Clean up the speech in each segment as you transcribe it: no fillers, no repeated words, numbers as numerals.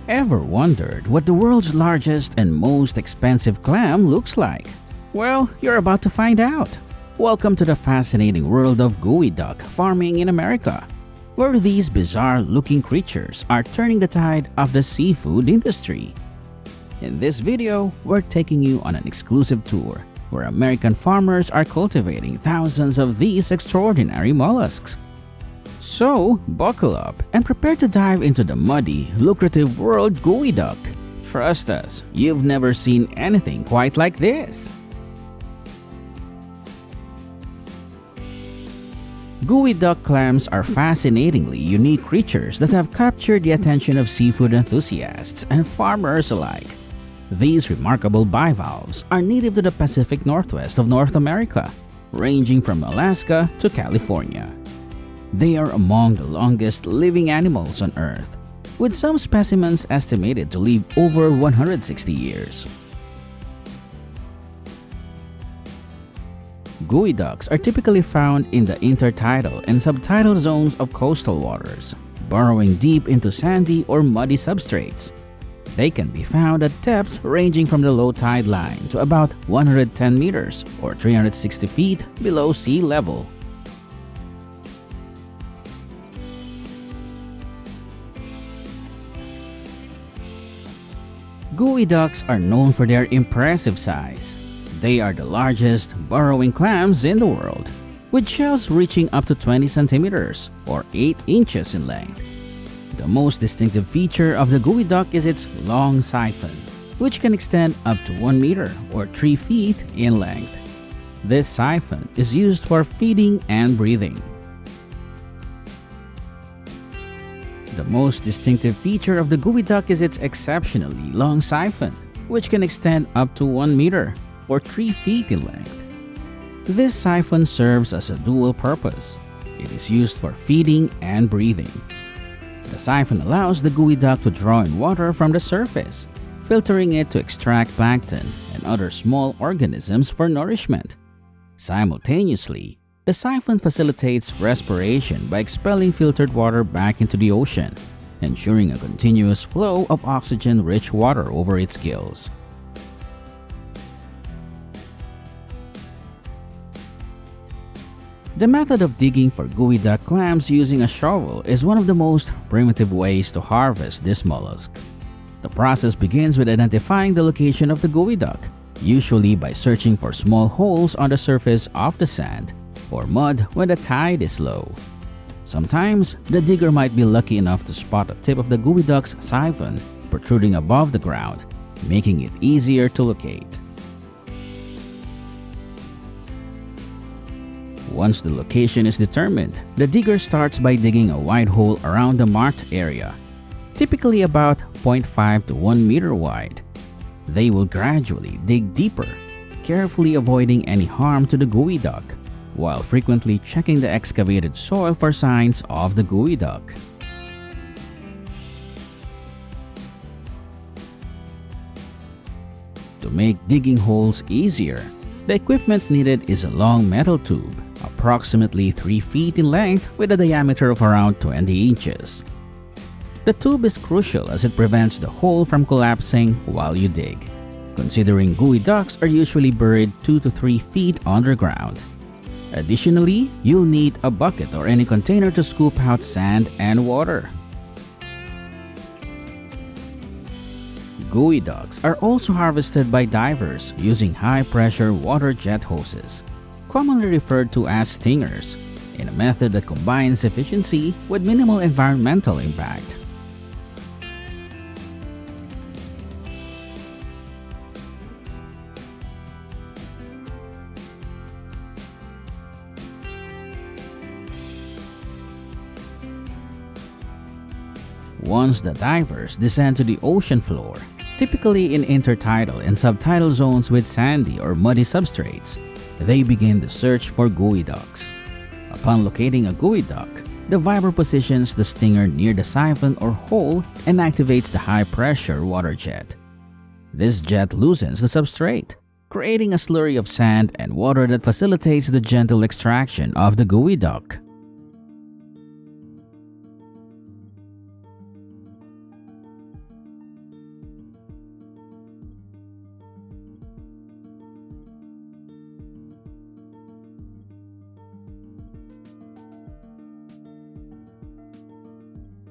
Ever wondered what the world's largest and most expensive clam looks like? Well, you're about to find out. Welcome to the fascinating world of geoduck farming in America, where these bizarre-looking creatures are turning the tide of the seafood industry. In this video, we're taking you on an exclusive tour where American farmers are cultivating thousands of these extraordinary mollusks. So, buckle up and prepare to dive into the muddy, lucrative world geoduck. Trust us, you've never seen anything quite like this. Geoduck clams are fascinatingly unique creatures that have captured the attention of seafood enthusiasts and farmers alike. These remarkable bivalves are native to the Pacific Northwest of North America, ranging from Alaska to California. They are among the longest living animals on Earth, with some specimens estimated to live over 160 years. Geoducks are typically found in the intertidal and subtidal zones of coastal waters, burrowing deep into sandy or muddy substrates. They can be found at depths ranging from the low tide line to about 110 meters or 360 feet below sea level. Geoducks are known for their impressive size. They are the largest burrowing clams in the world, with shells reaching up to 20 centimeters or 8 inches in length. The most distinctive feature of the geoduck is its long siphon, which can extend up to 1 meter or 3 feet in length. This siphon is used for feeding and breathing. The most distinctive feature of the geoduck is its exceptionally long siphon, which can extend up to 1 meter or 3 feet in length. This siphon serves as a dual purpose. It is used for feeding and breathing. The siphon allows the geoduck to draw in water from the surface, filtering it to extract plankton and other small organisms for nourishment. Simultaneously, the siphon facilitates respiration by expelling filtered water back into the ocean, ensuring a continuous flow of oxygen-rich water over its gills. The method of digging for geoduck clams using a shovel is one of the most primitive ways to harvest this mollusk. The process begins with identifying the location of the geoduck, usually by searching for small holes on the surface of the sand or mud when the tide is low. Sometimes, the digger might be lucky enough to spot the tip of the geoduck's siphon protruding above the ground, making it easier to locate. Once the location is determined, the digger starts by digging a wide hole around the marked area, typically about 0.5 to 1 meter wide. They will gradually dig deeper, carefully avoiding any harm to the geoduck, while frequently checking the excavated soil for signs of the geoduck. To make digging holes easier, the equipment needed is a long metal tube, approximately 3 feet in length with a diameter of around 20 inches. The tube is crucial as it prevents the hole from collapsing while you dig, considering geoducks are usually buried 2 to 3 feet underground. Additionally, you'll need a bucket or any container to scoop out sand and water. Geoducks are also harvested by divers using high-pressure water jet hoses, commonly referred to as stingers, in a method that combines efficiency with minimal environmental impact. Once the divers descend to the ocean floor, typically in intertidal and subtidal zones with sandy or muddy substrates, they begin the search for geoducks. Upon locating a geoduck, the diver positions the stinger near the siphon or hole and activates the high-pressure water jet. This jet loosens the substrate, creating a slurry of sand and water that facilitates the gentle extraction of the geoduck.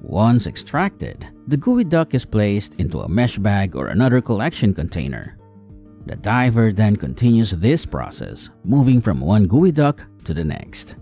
Once extracted, the Geoduck is placed into a mesh bag or another collection container. The diver then continues this process, moving from one Geoduck to the next.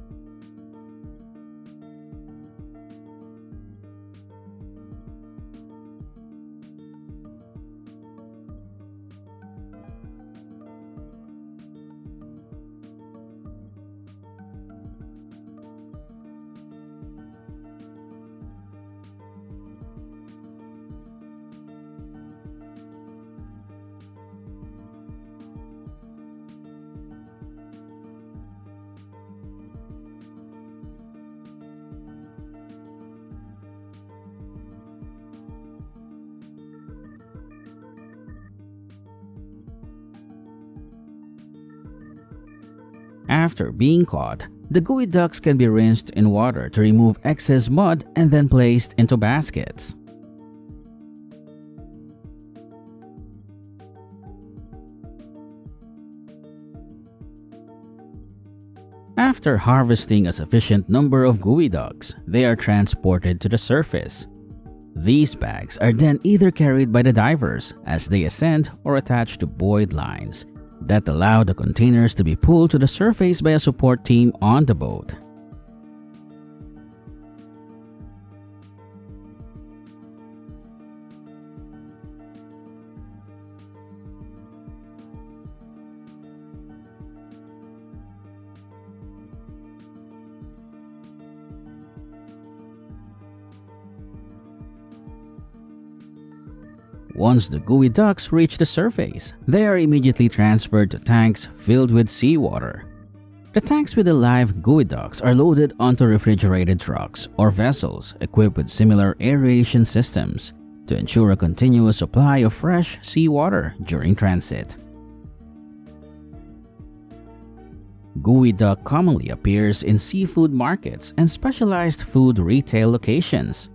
After being caught, the Geoducks can be rinsed in water to remove excess mud and then placed into baskets. After harvesting a sufficient number of Geoducks, they are transported to the surface. These bags are then either carried by the divers as they ascend or attached to buoyed lines that allow the containers to be pulled to the surface by a support team on the boat. Once the Geoducks reach the surface, they are immediately transferred to tanks filled with seawater. The tanks with the live Geoducks are loaded onto refrigerated trucks or vessels equipped with similar aeration systems to ensure a continuous supply of fresh seawater during transit. Geoduck commonly appears in seafood markets and specialized food retail locations.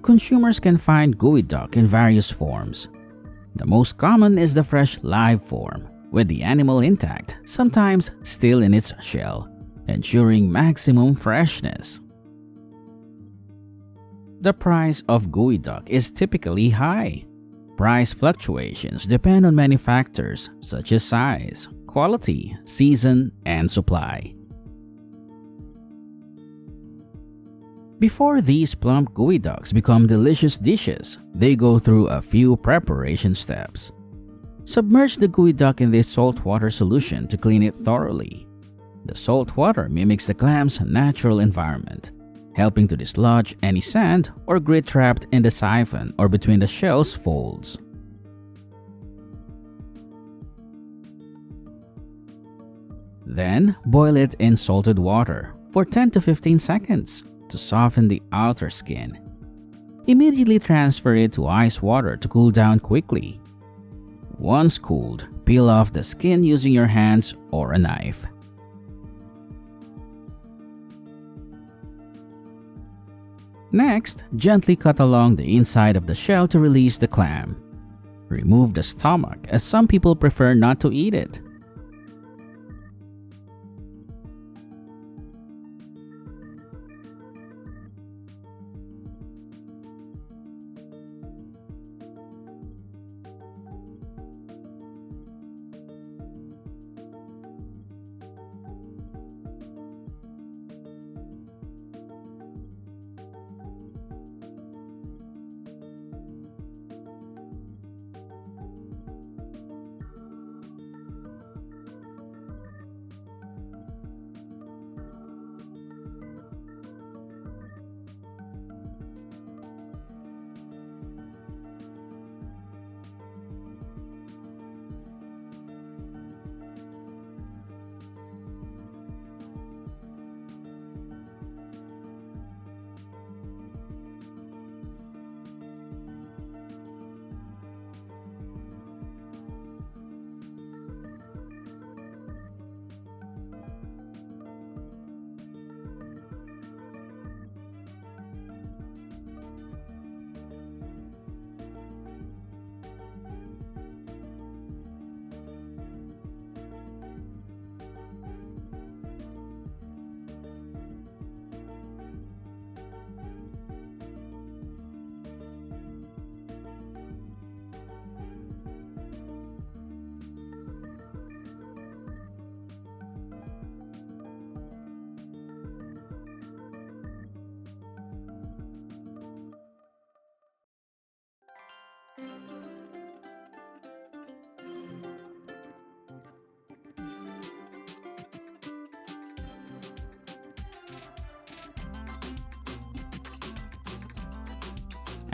Consumers can find Geoduck in various forms. The most common is the fresh live form, with the animal intact, sometimes still in its shell, ensuring maximum freshness. The price of Geoduck is typically high. Price fluctuations depend on many factors such as size, quality, season, and supply. Before these plump Geoducks become delicious dishes, they go through a few preparation steps. Submerge the Geoduck in this saltwater solution to clean it thoroughly. The salt water mimics the clam's natural environment, helping to dislodge any sand or grit trapped in the siphon or between the shell's folds. Then, boil it in salted water for 10 to 15 seconds to soften the outer skin. Immediately transfer it to ice water to cool down quickly. Once cooled, peel off the skin using your hands or a knife. Next, gently cut along the inside of the shell to release the clam. Remove the stomach as some people prefer not to eat it.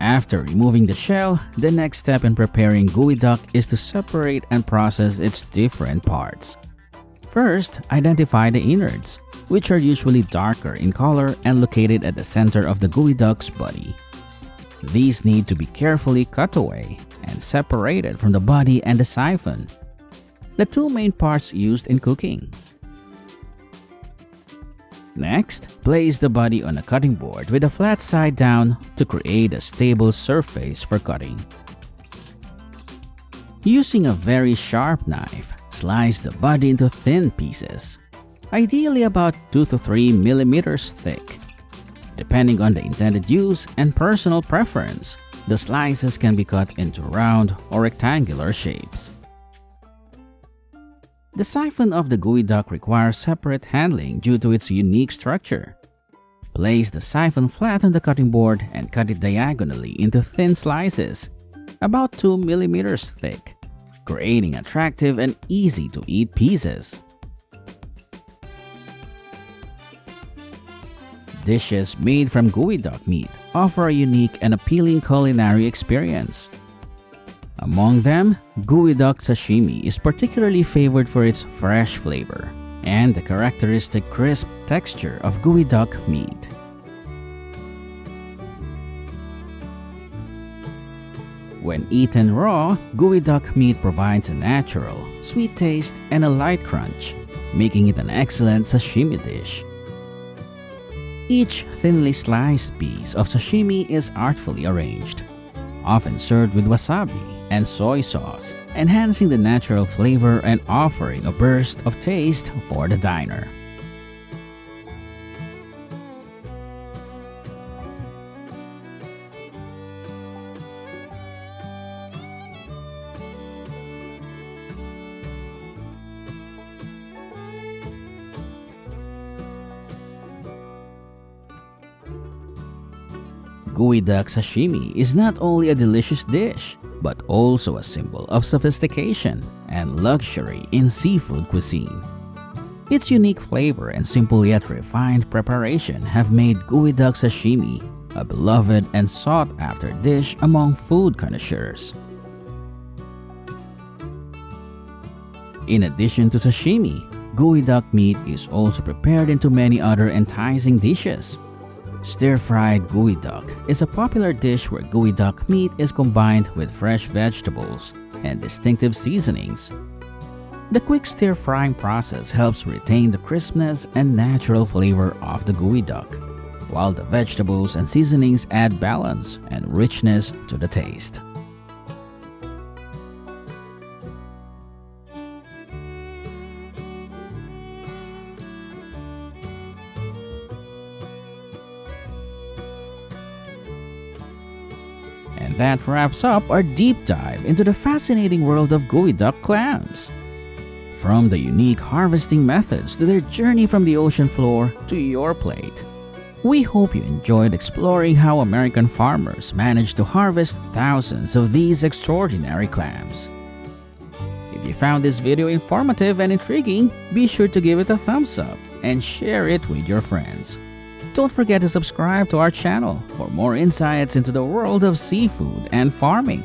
After removing the shell, the next step in preparing geoduck is to separate and process its different parts. First, identify the innards, which are usually darker in color and located at the center of the geoduck's body. These need to be carefully cut away and separated from the body and the siphon, the two main parts used in cooking. Next, place the body on a cutting board with the flat side down to create a stable surface for cutting. Using a very sharp knife, slice the body into thin pieces, ideally about 2 to 3 millimeters thick. Depending on the intended use and personal preference, the slices can be cut into round or rectangular shapes. The siphon of the geoduck requires separate handling due to its unique structure. Place the siphon flat on the cutting board and cut it diagonally into thin slices, about 2 millimeters thick, creating attractive and easy-to-eat pieces. Dishes made from geoduck meat offer a unique and appealing culinary experience. Among them, geoduck sashimi is particularly favored for its fresh flavor and the characteristic crisp texture of geoduck meat. When eaten raw, geoduck meat provides a natural, sweet taste and a light crunch, making it an excellent sashimi dish. Each thinly sliced piece of sashimi is artfully arranged, often served with wasabi and soy sauce, enhancing the natural flavor and offering a burst of taste for the diner. Geoduck sashimi is not only a delicious dish, but also a symbol of sophistication and luxury in seafood cuisine. Its unique flavor and simple yet refined preparation have made geoduck sashimi a beloved and sought-after dish among food connoisseurs. In addition to sashimi, geoduck meat is also prepared into many other enticing dishes. Stir-fried geoduck is a popular dish where geoduck meat is combined with fresh vegetables and distinctive seasonings. The quick stir-frying process helps retain the crispness and natural flavor of the geoduck, while the vegetables and seasonings add balance and richness to the taste. And that wraps up our deep dive into the fascinating world of Geoduck clams. From the unique harvesting methods to their journey from the ocean floor to your plate. We hope you enjoyed exploring how American farmers managed to harvest thousands of these extraordinary clams. If you found this video informative and intriguing, be sure to give it a thumbs up and share it with your friends. Don't forget to subscribe to our channel for more insights into the world of seafood and farming.